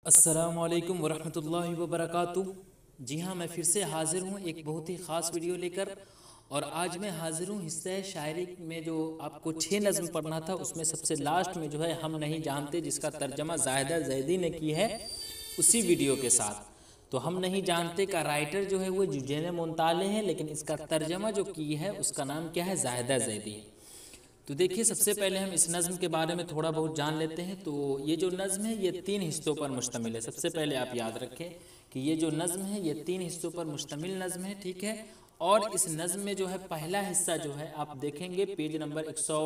अस्सलामुअलैकुम वरहमतुल्लाहि वबरकातुहू। जी हाँ, मैं फिर से हाज़िर हूँ एक बहुत ही ख़ास वीडियो लेकर। और आज मैं हाज़िर हूँ हिस्सा शायरी में जो आपको 6 नज़्म पढ़ना था, उसमें सबसे लास्ट में जो है हम नहीं जानते, जिसका तर्जमा ज़ाहिदा ज़ैदी ने की है उसी वीडियो के साथ। तो हम नहीं जानते का राइटर जो है वो जुजैन मुंताले हैं, लेकिन इसका तर्जमा जो की है उसका नाम क्या है, ज़ाहिदा ज़ैदी है। तो देखिए, सबसे पहले हम इस नज़्म के बारे में थोड़ा बहुत जान लेते हैं। तो ये जो नज़्म है ये 3 हिस्सों पर मुश्तमिल है। सबसे पहले आप याद रखें कि ये जो नज़्म है ये 3 हिस्सों पर मुश्तमिल नज़्म है, ठीक है। और इस नज़्म में जो है पहला हिस्सा जो है आप देखेंगे पेज नंबर 100,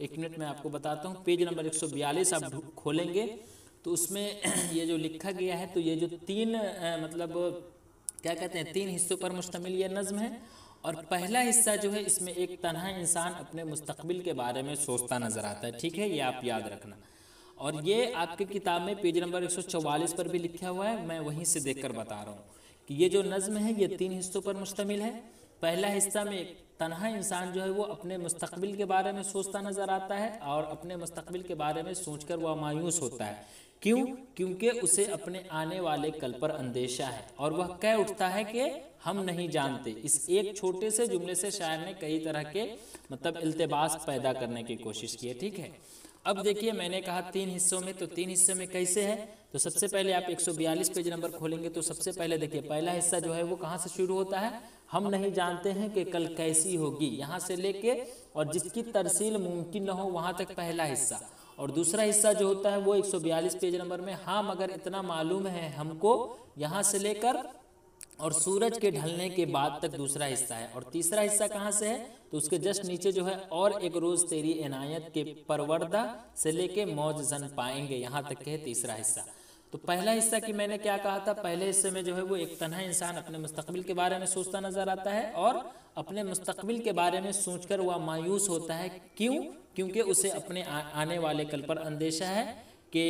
एक मिनट में आपको बताता हूँ, पेज नंबर 142 आप खोलेंगे तो उसमें ये जो लिखा गया है, तो ये जो 3 मतलब क्या कहते हैं 3 हिस्सों पर मुश्तमिल ये नज़्म है। और पहला हिस्सा जो है इसमें एक तन्हा इंसान अपने मुस्तकबिल के बारे में सोचता नजर आता है, ठीक है, ये आप याद रखना। और ये आपके किताब में पेज नंबर 144 पर भी लिखा हुआ है, मैं वहीं से देखकर बता रहा हूँ कि ये जो नज़्म है ये 3 हिस्सों पर मुश्तमिल है। पहला हिस्सा में एक तन्हा इंसान जो है वो अपने मुस्तकबिल के बारे में सोचता नजर आता है, और अपने मुस्तकबिल के बारे में सोचकर वह मायूस होता है। क्यों? क्योंकि उसे अपने आने वाले कल पर अंदेशा है, और वह कह उठता है कि हम नहीं जानते। इस एक छोटे से जुमले से शायर ने कई तरह के मतलब इल्तिबास पैदा करने की कोशिश की है, ठीक है। अब देखिए, मैंने कहा 3 हिस्सों में, तो 3 हिस्सों में कैसे है। तो सबसे पहले आप 142 पेज नंबर खोलेंगे तो सबसे पहले देखिए पहला हिस्सा जो है वो कहाँ से शुरू होता है, हम नहीं जानते हैं कि कल कैसी होगी, यहाँ से लेके और जिसकी तरसील मुमकिन न हो वहाँ तक पहला हिस्सा। और दूसरा हिस्सा जो होता है वो 142 पेज नंबर में, हाँ मगर इतना मालूम है हमको, यहाँ से लेकर और सूरज के ढलने के बाद तक दूसरा हिस्सा है। और तीसरा हिस्सा कहाँ से है, तो उसके जस्ट नीचे जो है और एक रोज़ तेरी इनायत के परवरदा से लेके मौज जन पाएंगे, यहाँ तक के है तीसरा हिस्सा। तो पहला हिस्सा की मैंने क्या कहा था, पहले हिस्से में जो है वो एक तन्हा इंसान अपने मुस्तकबिल के बारे में सोचता नजर आता है, और अपने मुस्तकबिल के बारे में सोचकर वह मायूस होता है। क्यों? क्योंकि उसे अपने आने वाले कल पर अंदेशा है कि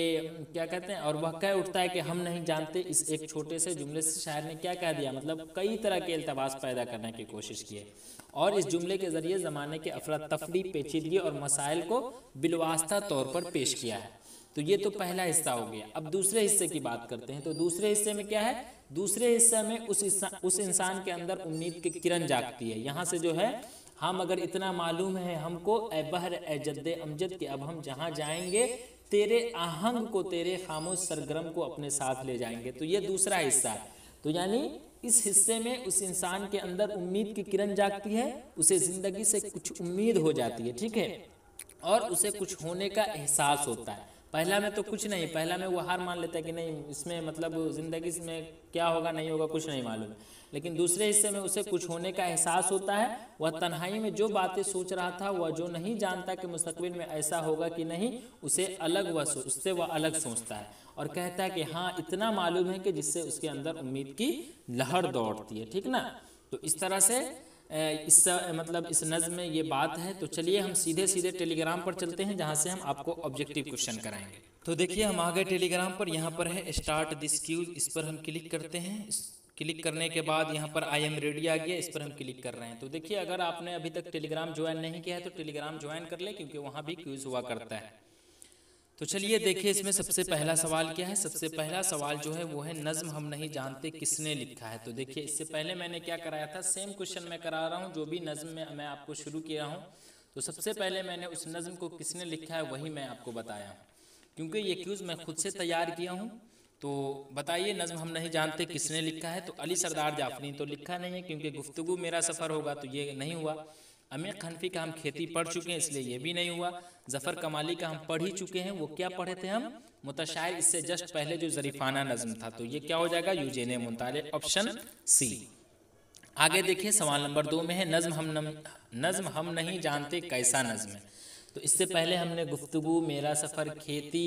क्या कहते हैं, और वह कह उठता है कि हम नहीं जानते। इस एक छोटे से जुमले से शायर ने क्या कह दिया, मतलब कई तरह के इल्तबास पैदा करने की कोशिश की है, और इस जुमले के ज़रिए ज़माने के अफरा तफरी, पेचीदगी और मसाइल को बिलवास्ता तौर पर पेश किया है। तो ये तो पहला हिस्सा हो गया। अब दूसरे हिस्से की बात करते हैं। तो दूसरे हिस्से में क्या है, दूसरे हिस्से में उस इंसान के अंदर उम्मीद की किरण जागती है। यहाँ से जो है, हाँ मगर इतना मालूम है हमको, ए बहर ए जद्दे अमजद के अब हम जहाँ जाएंगे तेरे आहंग को, तेरे खामोश सरगर्म को अपने साथ ले जाएंगे। तो ये दूसरा हिस्सा है। तो यानी इस हिस्से में उस इंसान के अंदर उम्मीद की किरण जागती है, उसे ज़िंदगी से कुछ उम्मीद हो जाती है, ठीक है, और उसे कुछ होने का एहसास होता है। पहला में तो कुछ नहीं, पहला में वो हार मान लेता है कि नहीं इसमें मतलब ज़िंदगी में क्या होगा नहीं होगा कुछ नहीं मालूम। लेकिन दूसरे हिस्से में उसे कुछ होने का एहसास होता है। वह तन्हाई में जो बातें सोच रहा था, वह जो नहीं जानता कि मुस्तकबिल में ऐसा होगा कि नहीं, उसे अलग उससे वह अलग सोचता है और कहता है कि हाँ इतना मालूम है, कि जिससे उसके अंदर उम्मीद की लहर दौड़ती है, ठीक ना। तो इस तरह से इस मतलब इस नज़्म में ये बात है। तो चलिए हम सीधे सीधे टेलीग्राम पर चलते हैं, जहाँ से हम आपको ऑब्जेक्टिव क्वेश्चन कराएंगे। तो देखिए हम आ गए टेलीग्राम पर, यहाँ पर है स्टार्ट दिस क्यूज, इस पर हम क्लिक करते हैं। क्लिक करने के बाद यहाँ पर आई एम रेडी आ गया, इस पर हम क्लिक कर रहे हैं। तो देखिए अगर आपने अभी तक टेलीग्राम ज्वाइन नहीं किया है तो टेलीग्राम ज्वाइन कर ले, क्योंकि वहाँ भी क्यूज हुआ करता है। तो चलिए देखिए इसमें सबसे पहला सवाल क्या है। सबसे पहला सवाल जो है वो है नज़्म हम नहीं जानते किसने लिखा है। तो देखिए इससे पहले मैंने क्या कराया था, सेम क्वेश्चन मैं करा रहा हूँ, जो भी नज़्म में मैं आपको शुरू किया हूँ। तो सबसे पहले मैंने उस नज़्म को किसने लिखा है वही मैं आपको बताया हूँ, क्योंकि ये क्यूज़ मैं खुद से तैयार किया हूँ। तो बताइए नज़्म हम नहीं जानते किसने लिखा है। तो अली सरदार जाफरी तो लिखा नहीं है, क्योंकि गुफ्तगू मेरा सफ़र होगा तो ये नहीं हुआ। अमीर हनफी का हम खेती पढ़ चुके हैं, इसलिए ये भी नहीं हुआ। ज़फ़र कमाली का हम पढ़ ही चुके हैं, वो क्या पढ़े थे हम, मुतशायर, इससे जस्ट पहले जो ज़रीफ़ाना नज़्म था। तो ये क्या हो जाएगा, जुजैन मुंताले, ऑप्शन सी। आगे देखिए सवाल नंबर 2 में है नज़्म हम नहीं जानते कैसा नज़्म है। तो इससे पहले हमने गुफ्तगू, मेरा सफ़र, खेती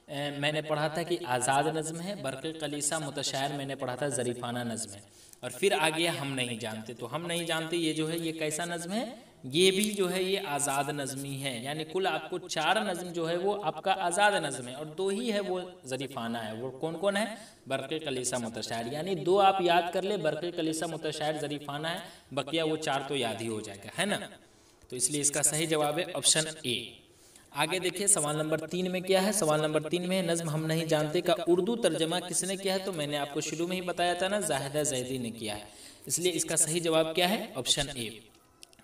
मैंने पढ़ा था कि आज़ाद नज़्म है। बरक़े कलीसा मुतशायर मैंने पढ़ा था ज़रीफ़ाना नज़्म है। और फिर आ गया हम नहीं जानते। तो हम नहीं जानते ये जो है ये कैसा नज़्म है, ये भी जो है ये आज़ाद नज़मी है। यानी कुल आपको 4 नज़्म जो है वो आपका आज़ाद नज़्म है, और 2 ही है वो ज़रीफ़ाना है। वो कौन कौन है, बरक़े कलीसा मुतशायर। यानी 2 आप याद कर ले, बरक़े कलीसा मुतशायर ज़रीफ़ाना है, बकिया वो 4 तो याद ही हो जाएगा, है ना। तो इसलिए इसका सही जवाब है ऑप्शन ए। आगे देखिए सवाल नंबर 3 में क्या है। सवाल नंबर 3 में नज्म हम नहीं जानते का उर्दू तर्जमा किसने किया है। तो मैंने आपको शुरू में ही बताया था ना, जाहिदा जैदी ने किया है। इसलिए इसका सही जवाब क्या है, ऑप्शन ए।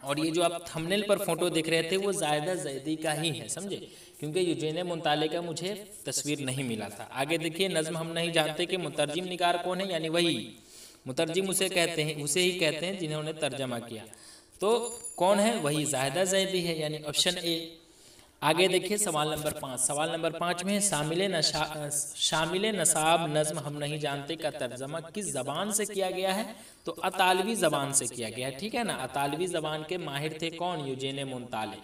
और ये जो आप थंबनेल पर फोटो देख रहे थे वो जाहिदा जैदी का ही है, समझे, क्योंकि यूजेन मुंताले का मुझे तस्वीर नहीं मिला था। आगे देखिए नज्म हम नहीं जानते कि मुतरजिम निगार कौन है, यानी वही मुतरजिम उसे कहते हैं, उसे ही कहते हैं जिन्होंने तर्जमा किया। तो कौन है, वही जाहिदा जैदी है, यानी ऑप्शन ए। आगे देखिए सवाल नंबर 5। सवाल नंबर 5 में शामिल नसाब नज्म हम नहीं जानते का तर्जमा किस ज़बान से किया गया है। तो अतालवी ज़बान से किया गया है, ठीक है ना। अतालवी ज़बान के माहिर थे कौन, यूजेन मुंताले।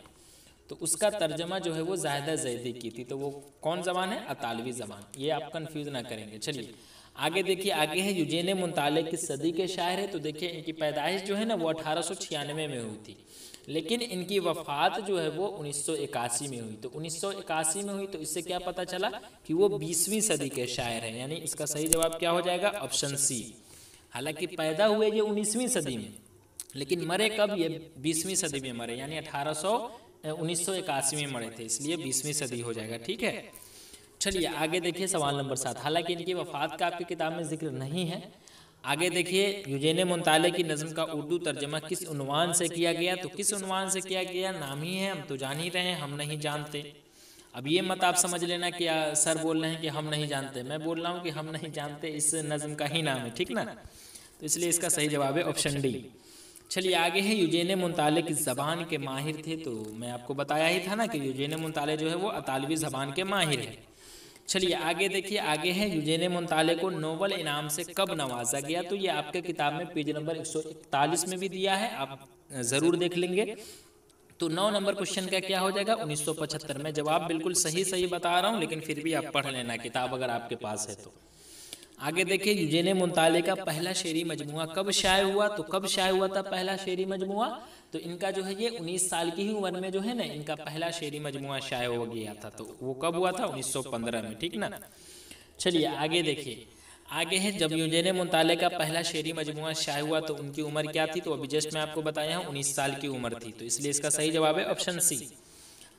तो उसका तर्जमा जो है वो जाहिदा जैदी की थी। तो वो कौन ज़बान है, अतालवी ज़बान। ये आप कंफ्यूज ना करेंगे। चलिए आगे देखिए, आगे है यूजेन मुंताले किस सदी के शायर है। तो देखिए इनकी पैदाइश जो है ना वो 1896 में हुई थी, लेकिन इनकी वफ़ात जो है वो 1981 में हुई। तो 1981 में हुई, तो इससे क्या पता चला कि वो 20वीं सदी के शायर हैं, यानी इसका सही जवाब क्या हो जाएगा, ऑप्शन सी। हालांकि पैदा हुए ये 19वीं सदी में, लेकिन मरे कब, ये 20वीं सदी में मरे, यानी 1981 में मरे थे, इसलिए 20वीं सदी हो जाएगा, ठीक है। चलिए आगे देखिए सवाल नंबर 7। हालांकि इनकी वफ़ात का आपकी किताब में जिक्र नहीं है। आगे देखिए यूजेन मुंताले की नज़्म का उर्दू तर्जमा किस उन्वान से किया गया। तो किस उन्वान से किया गया, नाम ही है, हम तो जान ही रहे हैं, हम नहीं जानते। अब ये मत आप समझ लेना कि सर बोल रहे हैं कि हम नहीं जानते, मैं बोल रहा हूँ कि हम नहीं जानते इस नज़्म का ही नाम है, ठीक ना। तो इसलिए इसका सही जवाब है ऑप्शन डी। चलिए आगे है यूजेन मुंताले किस ज़बान के माहिर थे। तो मैं आपको बताया ही था ना कि यूजेन मुंताले जो है वो अतालवी ज़बान के माहिर है। चलिए आगे देखिए, आगे है यूजेन मुंताले को नोबल इनाम से कब नवाजा गया। तो ये आपके किताब में पेज नंबर 141 में भी दिया है, आप ज़रूर देख लेंगे। तो 9 नंबर क्वेश्चन का क्या हो जाएगा, 1975 में। जवाब बिल्कुल सही बता रहा हूँ, लेकिन फिर भी आप पढ़ लेना किताब अगर आपके पास है तो। आगे देखिए यूजेन मुंताले का पहला शेरी मजमुआ कब शाये हुआ। तो कब शाये हुआ था पहला शेरी मजमुआ। तो इनका जो है ये 19 साल की ही उम्र में जो है ना इनका पहला शेरी मजमुआ शाये हो गया था। तो वो कब हुआ था, 1915 में, ठीक ना। चलिए आगे देखिए, आगे है जब यूजेन मुंताले का पहला शेरी मजमुआ शाये हुआ तो उनकी उम्र क्या थी। तो अभी जस्ट मैं आपको बताया हूँ 19 साल की उम्र थी। तो इसलिए इसका सही जवाब है ऑप्शन सी।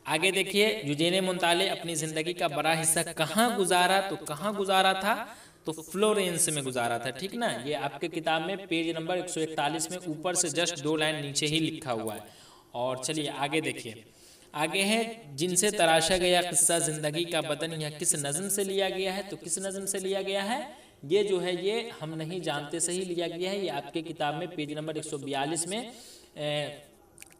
आगे देखिए यूजेन मुंताले अपनी ज़िंदगी का बड़ा हिस्सा कहाँ गुजारा। तो कहाँ गुजारा था, तो फ्लोरेंस में गुजारा था, ठीक ना। ये आपके किताब में पेज नंबर 141 में ऊपर से जस्ट 2 लाइन नीचे ही लिखा हुआ है। और चलिए आगे देखिए, आगे है जिनसे तराशा गया किस्सा जिंदगी का बदन, यह किस नज़्म से लिया गया है। तो किस नज़्म से लिया गया है, ये जो है ये हम नहीं जानते से ही लिया गया है। ये आपके किताब में पेज नंबर 142 में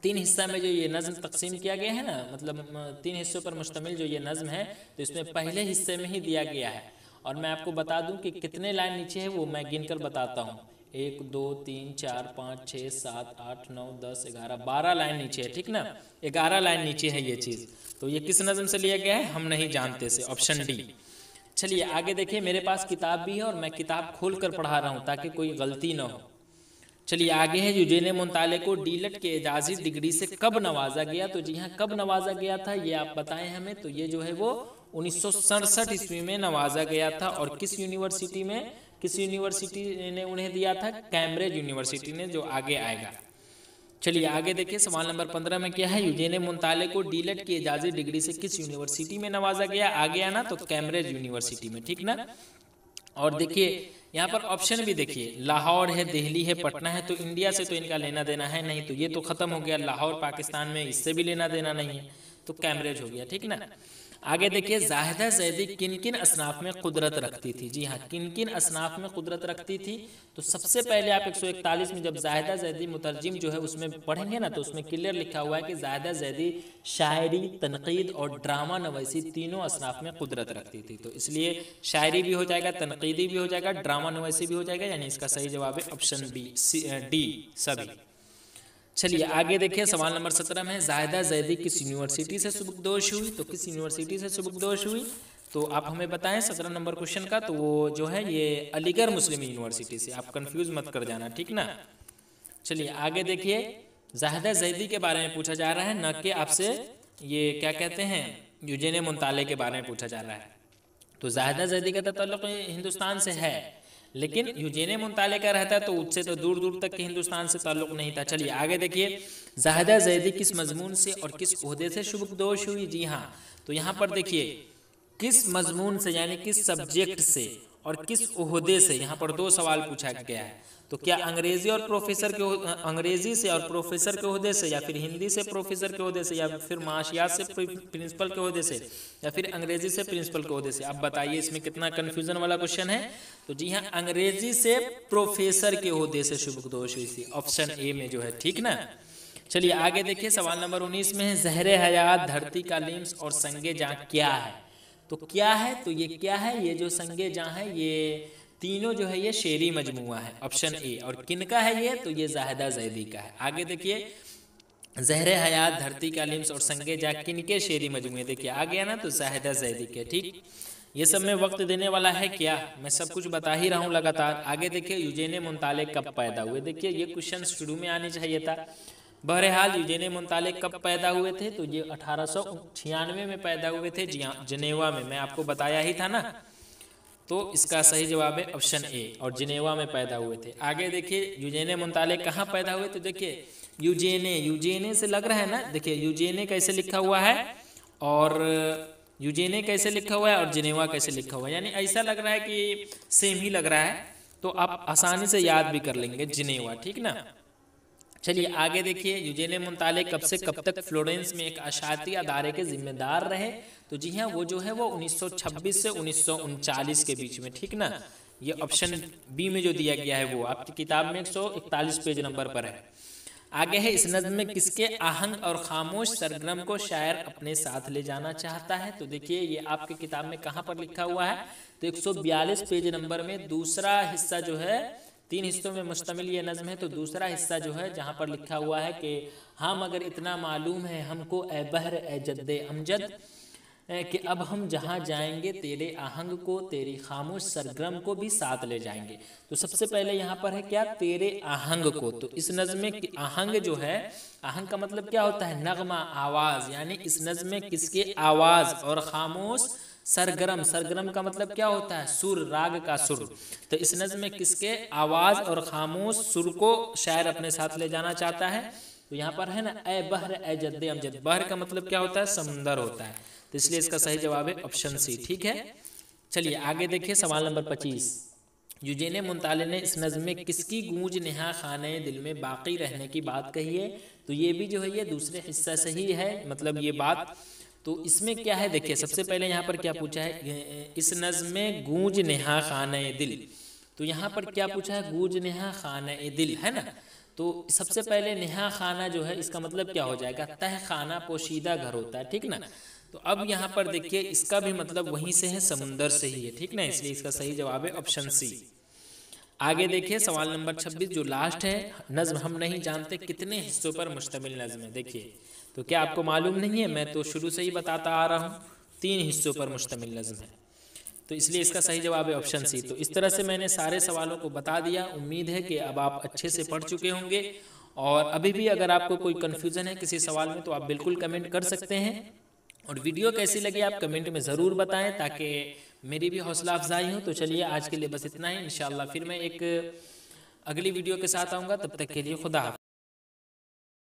3 हिस्सा में जो ये नज़्म तकसीम किया गया है ना, मतलब 3 हिस्सों पर मुश्तमिल जो ये नज़्म है, तो इसमें पहले हिस्से में ही दिया गया है। और मैं आपको बता दूं कि कितने लाइन नीचे है वो मैं गिनकर बताता हूँ। 1 2 3 4 5 6 7 8 9 10 11 12 लाइन नीचे है, ठीक ना। 11 लाइन नीचे है ये चीज़। तो ये किस नज़्म से लिया गया है, हम नहीं जानते से, ऑप्शन डी। चलिए आगे देखिए, मेरे पास किताब भी है और मैं किताब खोल कर पढ़ा रहा हूँ ताकि कोई गलती ना हो। चलिए आगे है यूजेन मुंताले को डीलट के एजाजी डिग्री से कब नवाजा गया। तो जी हाँ, कब नवाजा गया था ये आप बताएं हमें। तो ये जो है वो 1967 ईस्वी में नवाजा गया था। और किस यूनिवर्सिटी में, किस यूनिवर्सिटी ने उन्हें दिया था, कैम्ब्रिज यूनिवर्सिटी ने, जो आगे आएगा। चलिए आगे देखिए, सवाल नंबर 15 में क्या है, यूजेन मुंताले को डीलट की एजाजी डिग्री से किस यूनिवर्सिटी में नवाजा गया। आगे आना तो कैम्ब्रिज यूनिवर्सिटी में, ठीक ना। और देखिए यहाँ पर ऑप्शन भी देखिए, लाहौर है, दिल्ली है, पटना है। तो इंडिया से तो इनका लेना देना है नहीं, तो ये तो खत्म हो गया। लाहौर पाकिस्तान में, इससे भी लेना देना नहीं है, तो कैम्ब्रिज हो गया, ठीक ना। आगे देखिए, जाहिदा जैदी किन किन असनाफ में कुदरत रखती थी। जी हाँ, किन किन असनाफ में कुदरत रखती थी। तो सबसे पहले आप 141 में जब जाहिदा जैदी मुतरजिम जो है उसमें पढ़ेंगे ना, तो उसमें क्लियर लिखा हुआ है कि जाहिदा जैदी शायरी, तनकीद और ड्रामा नवीसी तीनों असनाफ में कुदरत रखती थी। तो इसलिए शायरी भी हो जाएगा, तनकीदी भी हो जाएगा, ड्रामा नवीसी भी हो जाएगा, यानी इसका सही जवाब है ऑप्शन बी, डी सभी। चलिए आगे देखिए, सवाल नंबर 17 में जाहिदा जैदी किस यूनिवर्सिटी से सुबकदोश हुई। तो किस यूनिवर्सिटी से सुबकदोश हुई, तो आप हमें बताएं 17 नंबर क्वेश्चन का। तो वो जो है ये अलीगढ़ मुस्लिम यूनिवर्सिटी से, आप कंफ्यूज मत कर जाना, ठीक ना। चलिए आगे देखिए, जाहिदा जैदी के बारे में पूछा जा रहा है, न कि आपसे ये क्या कहते हैं यूजेन मुंताले के बारे में पूछा जा रहा है। तो जाहिदा जैदी का तल्लुक़ हिंदुस्तान से है, लेकिन यूजेने मुंताले का रहता तो उससे तो दूर दूर तक के हिंदुस्तान से ताल्लुक नहीं था। चलिए आगे देखिए, ज़ाहिदा ज़ैदी किस मजमून से और किस ओहदे से शुभदोश हुई? जी हाँ, तो यहाँ पर देखिए किस मजमून से यानी किस सब्जेक्ट से और किस ओहदे से, यहाँ पर दो सवाल पूछा गया है। तो क्या अंग्रेजी से और प्रोफेसर के ओहदे से, या फिर हिंदी से प्रोफेसर के ओहदे से, या फिर माशियात से प्रिंसिपल के ओहदे से, या फिर अंग्रेजी से प्रिंसिपल के ओहदे से? अब बताइए इसमें कितना कन्फ्यूजन वाला क्वेश्चन है। तो जी हाँ, अंग्रेजी से प्रोफेसर के ओहदे से शुभदोष हुई थी, ऑप्शन ए में जो है, ठीक ना। चलिए आगे देखिए, सवाल नंबर 19 में है ज़हरे हयात, धरती का लिम्स और संगे जां क्या है? तो क्या है, तो ये क्या है, ये जो संगे जां है ये तीनों जो है ये शेरी मजमुआ है, ऑप्शन ए। और किनका है ये? तो ये ज़ाहिदा ज़ैदी का है। आगे देखिए, ज़हरे हयात, धरती का लिम्स और संगे जा किनके शेरी मजमुए? देखिए आ गया ना, तो ज़ाहिदा ज़ैदी के, ठीक। ये सब में वक्त देने वाला है क्या, मैं सब कुछ बता ही रहा हूँ लगातार। आगे देखिए, यूजेने मुंताले कब पैदा हुए? देखिए ये क्वेश्चन शुरू में आने चाहिए था। बहरहाल यूजेने मुंताले कब पैदा हुए थे? तो ये 1896 में पैदा हुए थे, जिनेवा में, मैं आपको बताया ही था ना। तो इसका सही जवाब है ऑप्शन ए, और जिनेवा में पैदा हुए थे। आगे देखिए, यूजेने मुंताले कहाँ पैदा हुए? तो देखिए यूजेने से लग रहा है ना, देखिए यूजेने कैसे लिखा हुआ है और यूजेने कैसे लिखा हुआ है और जिनेवा कैसे लिखा हुआ है, यानी ऐसा लग रहा है कि सेम ही लग रहा है, तो आप आसानी से याद भी कर लेंगे जिनेवा, ठीक ना। चलिए आगे देखिए, यूजेने मुंताले कब से कब तक फ्लोरेंस में एक अशाती अदारे के जिम्मेदार रहे? तो जी हाँ, वो जो है वो 1926 से 1939 के बीच में, ठीक ना। ये ऑप्शन बी में जो दिया गया है वो आपकी किताब में 141 पेज नंबर पर है। आगे है, इस नज़्म में किसके आहंग और खामोश सरगर्म को शायर अपने साथ ले जाना चाहता है? तो देखिए ये आपकी किताब में कहाँ पर लिखा हुआ है? तो 142 पेज नंबर में दूसरा हिस्सा जो है, 3 हिस्सों में मुश्तमिल ये नज़्म है, तो दूसरा हिस्सा जो है जहाँ पर लिखा हुआ है कि हाँ मगर इतना मालूम है हमको ए बहर ए जद्दे अमजद, कि अब हम जहाँ जाएंगे तेरे आहंग को, तेरी खामोश सरगर्म को भी साथ ले जाएंगे। तो सबसे पहले यहाँ पर है क्या? तेरे आहंग को। तो इस नज़्म में आहंग जो है, आहंग का मतलब क्या होता है? नगमा, आवाज़, यानी इस नज़्म में किसके आवाज़ और खामोश सरगर्म, सरगर्म का मतलब क्या होता है? सुर, राग का सुर। तो इस नज़्म में किसके आवाज़ और खामोश सुर को शायर अपने साथ ले जाना चाहता है? तो यहाँ पर है ना, ए बहर ए जद्दे अमजद। बहर का मतलब क्या होता है? समुंदर होता है, तो इसलिए इसका सही जवाब है ऑप्शन सी, ठीक है। चलिए आगे देखिए, सवाल नंबर 25, यूजेने मुंताले ने इस नज़्म में किसकी गूंज नेहा खाने दिल में बाकी रहने की बात कही है? तो ये भी जो है ये दूसरे हिस्सा से ही है, मतलब ये बात। तो इसमें क्या है, देखिए सबसे पहले यहाँ पर क्या पूछा है, इस नज़्म में गूंज नेहा खाने दिल। तो यहाँ पर क्या पूछा है? गूंज नेहा खाने दिल, है ना। तो सबसे पहले नेहा खाना जो है इसका मतलब क्या हो जाएगा? तह खाना, पोशीदा घर होता है, ठीक ना। तो अब यहाँ पर देखिए इसका भी मतलब वहीं से है, समुंदर से ही है, ठीक ना, इसलिए इसका सही जवाब है ऑप्शन सी। आगे देखिए, सवाल नंबर 26 जो लास्ट है, नज़्म हम नहीं जानते कितने हिस्सों पर मुश्तमिल नज़्म है? देखिए, तो क्या आपको मालूम नहीं है? मैं तो शुरू से ही बताता आ रहा हूँ, 3 हिस्सों पर मुश्तमिल नज़्म है, तो इसलिए इसका सही जवाब है ऑप्शन सी। तो इस तरह से मैंने सारे सवालों को बता दिया। उम्मीद है कि अब आप अच्छे से पढ़ चुके होंगे, और अभी भी अगर आपको कोई कन्फ्यूज़न है किसी सवाल में तो आप बिल्कुल कमेंट कर सकते हैं। और वीडियो कैसी लगी आप कमेंट में ज़रूर बताएं, ताकि मेरी भी हौसला अफजाई हो। तो चलिए आज के लिए बस इतना ही, इंशाल्लाह फिर मैं एक अगली वीडियो के साथ आऊँगा, तब तक के लिए खुदा हाफ़िज़।